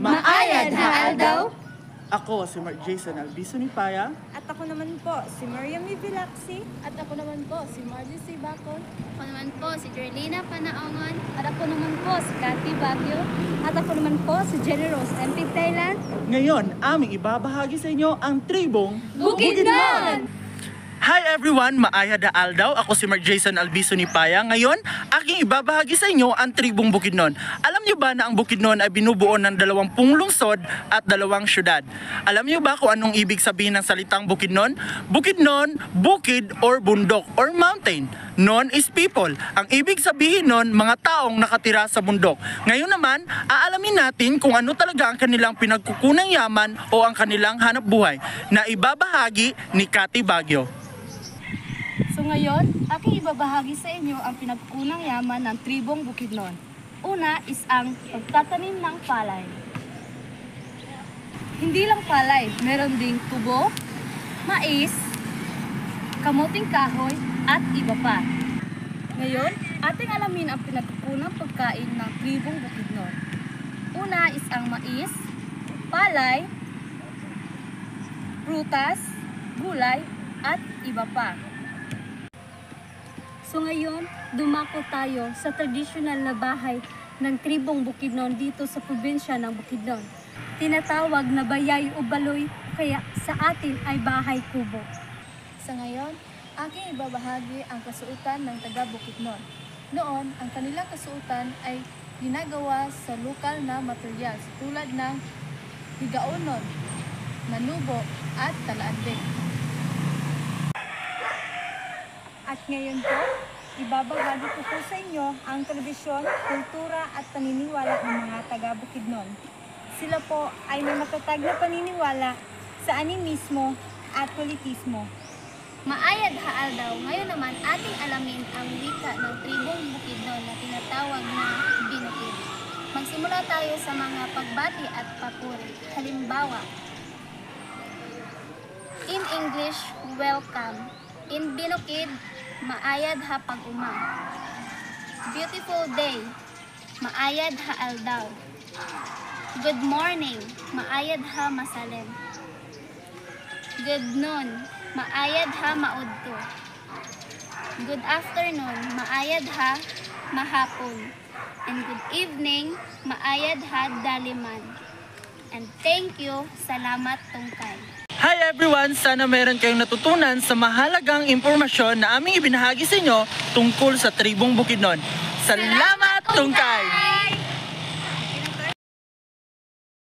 Maayad haal daw. Ako si Mark Jason Albiso ni Paya. At ako naman po, si Mariam Vilaxi. At ako naman po, si Margie C. Bacon. Ako naman po, si Jerlina Panaongon. At ako naman po, si Cathy Baguio. At ako naman po, si Jenny Rose MP Thailand. Ngayon, aming ibabahagi sa inyo ang tribong Bukidnon! Hi everyone! Maayad haal daw. Ako si Mark Jason Albiso ni Paya. Ngayon, aking ibabahagi sa inyo ang tribong Bukidnon. Alam niyo ba na ang Bukidnon ay binubuo ng 20 lungsod at 2 syudad? Alam niyo ba kung anong ibig sabihin ng salitang Bukidnon? Bukidnon, bukid or bundok or mountain. Non is people. Ang ibig sabihin nun, mga taong nakatira sa bundok. Ngayon naman, aalamin natin kung ano talaga ang kanilang pinagkukunang yaman o ang kanilang hanap buhay na ibabahagi ni Cathy Baguio. So ngayon, aking ibabahagi sa inyo ang pinagkunang yaman ng tribong Bukidnon. Una is ang pagtatanim ng palay. Hindi lang palay, meron ding tubo, mais, kamuting kahoy, at iba pa. Ngayon, ating alamin ang pinagkukunang pagkain ng tribong Bukidnon. Una is ang mais, palay, prutas, gulay, at iba pa. So ngayon, dumako tayo sa tradisyonal na bahay ng tribong Bukidnon dito sa probinsya ng Bukidnon. Tinatawag na bayay o baloy, kaya sa atin ay bahay kubo. Sa ngayon, aking ibabahagi ang kasuotan ng taga Bukidnon. Noon, ang kanilang kasuotan ay ginagawa sa lokal na materials tulad ng higaonon, manubo at talaanding. At ngayon po, ibabahagi ko po sa inyo ang tradisyon, kultura at paniniwala ng mga taga Bukidnon. Sila po ay may matatag na paniniwala sa animismo at politismo. Maayad haal daw. Ngayon naman ating alamin ang wika ng tribong Bukidnon na tinatawag na Binukid. Magsimula tayo sa mga pagbati at papuri. Halimbawa, in English, welcome. In Binukid, maayad ha pag-umang. Beautiful day, maayad haal daw. Good morning, maayad ha masalem. Good noon, maayad ha maudto. Good afternoon, maayad ha mahapon. And good evening, maayad ha daliman. And thank you, salamat tungkay. Hi everyone! Sana meron kayong natutunan sa mahalagang impormasyon na aming ibinahagi sa inyo tungkol sa tribong Bukidnon. Salamat tungkay!